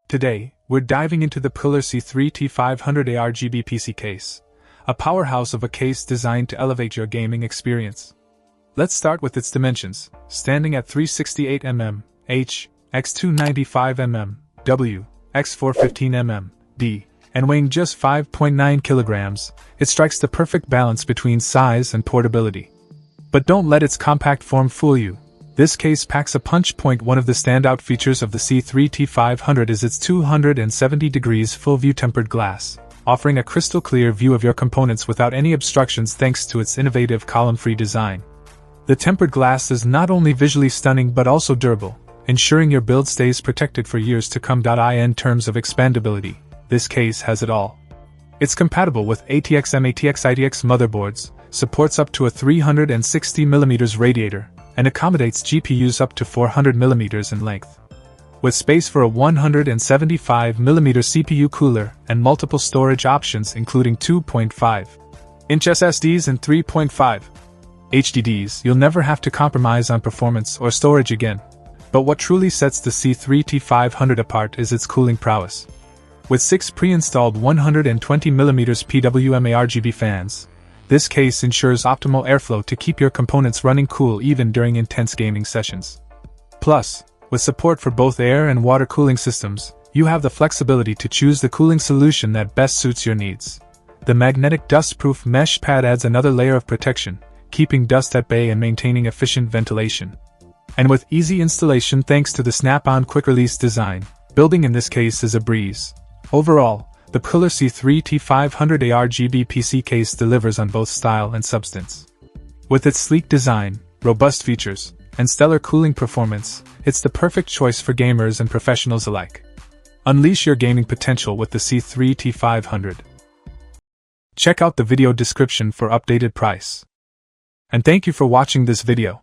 Today, we're diving into the PCCOOLER C3T500 ARGB PC case, a powerhouse of a case designed to elevate your gaming experience. Let's start with its dimensions, standing at 368mm, H, x 295mm, W, x 415mm, D, and weighing just 5.9 kilograms, it strikes the perfect balance between size and portability. But don't let its compact form fool you. This case packs a punch. One of the standout features of the C3T500 is its 270 degrees full-view tempered glass, offering a crystal-clear view of your components without any obstructions thanks to its innovative column-free design. The tempered glass is not only visually stunning but also durable, ensuring your build stays protected for years to come. In terms of expandability, this case has it all. It's compatible with ATX MATX ITX motherboards, supports up to a 360mm radiator, and accommodates GPUs up to 400mm in length. With space for a 175mm CPU cooler and multiple storage options including 2.5-inch SSDs and 3.5 HDDs, you'll never have to compromise on performance or storage again. But what truly sets the C3T500 apart is its cooling prowess. With 6 pre-installed 120mm PWM ARGB fans, this case ensures optimal airflow to keep your components running cool even during intense gaming sessions. Plus, with support for both air and water cooling systems, you have the flexibility to choose the cooling solution that best suits your needs. The magnetic dust-proof mesh pad adds another layer of protection, keeping dust at bay and maintaining efficient ventilation. And with easy installation thanks to the snap-on quick-release design, building in this case is a breeze. Overall, the PCCOOLER C3T500 ARGB PC case delivers on both style and substance. With its sleek design, robust features, and stellar cooling performance, it's the perfect choice for gamers and professionals alike. Unleash your gaming potential with the C3T500. Check out the video description for updated price. And thank you for watching this video.